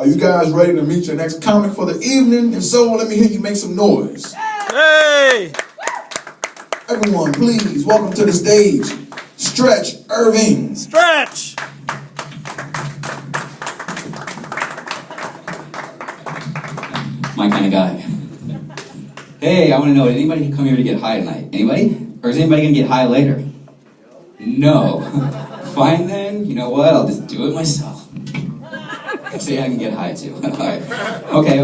Are you guys ready to meet your next comic for the evening? If so, let me hear you make some noise. Hey! Everyone, please welcome to the stage, Stretch Irving. Stretch! My kind of guy. Hey, I want to know, did anybody come here to get high tonight? Anybody? Or is anybody going to get high later? No. Fine then, you know what, I'll just do it myself. See, I can get high too. Alright. Okay.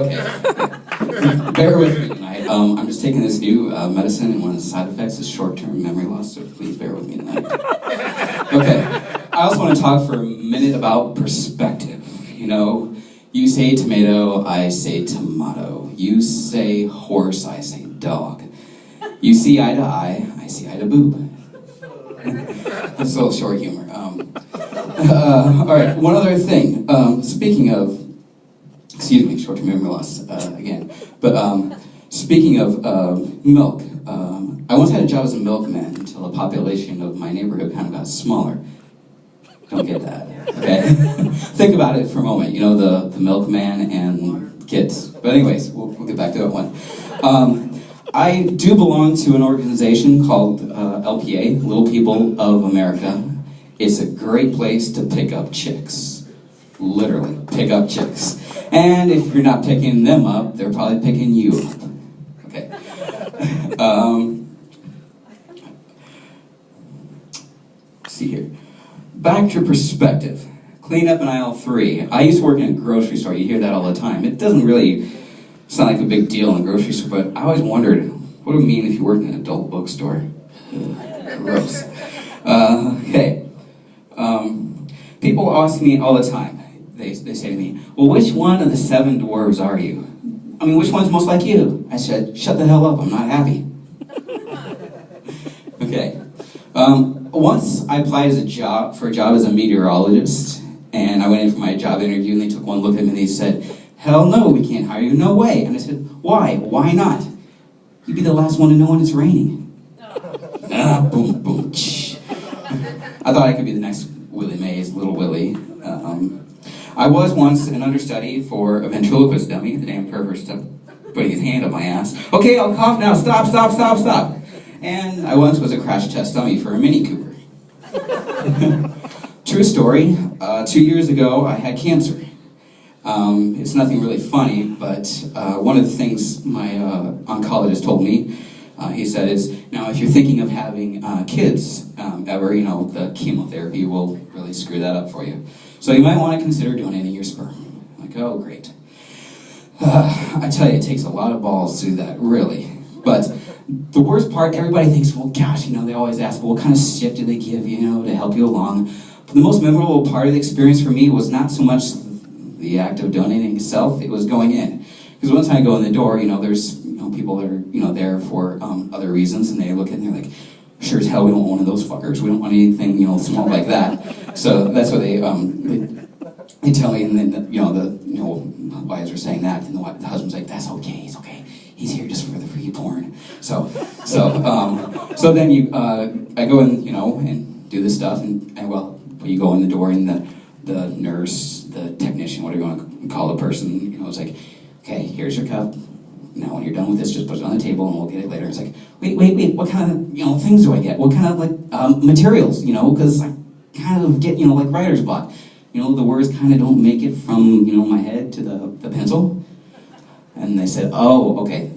Bear with me tonight. I'm just taking this new medicine, and one of the side effects is short-term memory loss, so please bear with me tonight. Okay. I also want to talk for a minute about perspective. You know, you say tomato, I say tomato. You say horse, I say dog. You see eye to eye, I see eye to boob. That's a little short humor. Alright, one other thing. Speaking of, excuse me, short-term memory loss again. But speaking of milk, I once had a job as a milkman until the population of my neighborhood kind of got smaller. Don't get that, okay? Think about it for a moment. You know, the milkman and kids. But anyways, we'll get back to that one. I do belong to an organization called LPA, Little People of America. It's a great place to pick up chicks. Literally, pick up chicks. And if you're not picking them up, they're probably picking you up. Okay. Let's see here. Back to perspective. Clean up in aisle 3. I used to work in a grocery store. You hear that all the time. It doesn't really sound like a big deal in a grocery store, but I always wondered, what would it mean if you worked in an adult bookstore? Gross. Okay. People ask me all the time, they say to me, well, which one of the 7 dwarves are you? I mean, which one's most like you? I said, shut the hell up, I'm not happy. Okay. Once I applied for a job as a meteorologist, and I went in for my job interview, and they took one look at me and they said, hell no, we can't hire you, no way. And I said, why? Why not? You'd be the last one to know when it's raining. Boom, boom, shh. I thought I could be the next Willie Mays, Little Willie. I was once an understudy for a ventriloquist dummy. The damn pervert stuff, putting his hand up my ass. Okay, I'll cough now. Stop, stop, stop, stop. And I once was a crash test dummy for a Mini Cooper. True story. 2 years ago, I had cancer. It's nothing really funny, but one of the things my oncologist told me, he said is, now if you're thinking of having kids ever, you know, the chemotherapy will really screw that up for you. So you might want to consider donating your sperm. I'm like, oh, great. I tell you, it takes a lot of balls to do that, really. But the worst part, everybody thinks, well, gosh, you know, they always ask, well, what kind of shit do they give you, you know, to help you along? But the most memorable part of the experience for me was not so much the act of donating itself, it was going in. Because once I go in the door, you know, there's, you know, people that are, you know, there for other reasons, and they look at it and they're like, sure as hell we don't want one of those fuckers. We don't want anything, you know, small like that. So that's what they tell me, and then, you know, the wives are saying that, and the husband's like, that's okay, he's okay. He's here just for the free porn. So then I go in, you know, and do this stuff, and well, you go in the door, and the nurse, the technician, whatever you want to call the person, you know, it's like, okay, here's your cup. Now when you're done with this, just put it on the table and we'll get it later. It's like, wait, what kind of, you know, things do I get? What kind of, like, materials, you know, because I kind of get, you know, like writer's block. You know, the words kind of don't make it from, you know, my head to the pencil. And they said, oh, okay,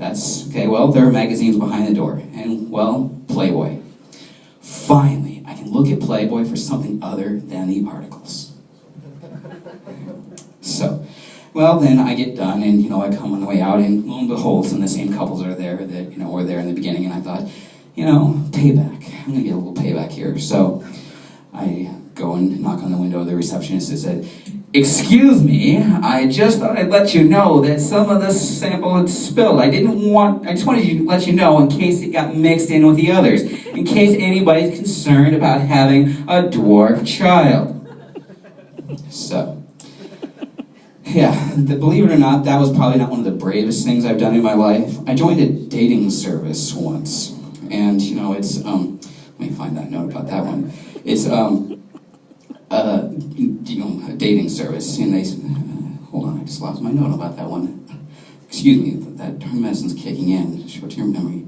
well, there are magazines behind the door. And, well, Playboy. Finally, I can look at Playboy for something other than the articles. So, well, then I get done, and, you know, I come on the way out, and lo and behold, some of the same couples are there that, you know, were there in the beginning, and I thought, you know, payback. I'm gonna get a little payback here. So, I go and knock on the window of the receptionist and said, excuse me, I just thought I'd let you know that some of the sample had spilled. I just wanted to let you know in case it got mixed in with the others, in case anybody's concerned about having a dwarf child. So, yeah, believe it or not, that was probably not one of the bravest things I've done in my life. I joined a dating service once, and, you know, it's, let me find that note about that one. It's, you know, a dating service, and they, hold on, I just lost my note about that one. Excuse me, that darn medicine's kicking in, short-term memory.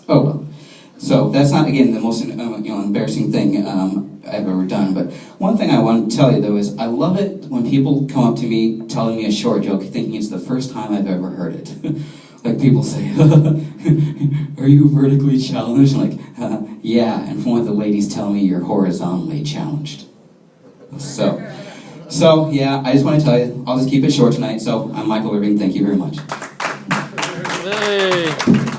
Oh well. So that's not, again, the most embarrassing thing I've ever done. But one thing I want to tell you, though, is I love it when people come up to me telling me a short joke thinking it's the first time I've ever heard it. Like people say, are you vertically challenged? I'm like, yeah, and from what the ladies tell me, you're horizontally challenged. So yeah, I just want to tell you, I'll just keep it short tonight. So I'm Michael Irving, thank you very much. Hey.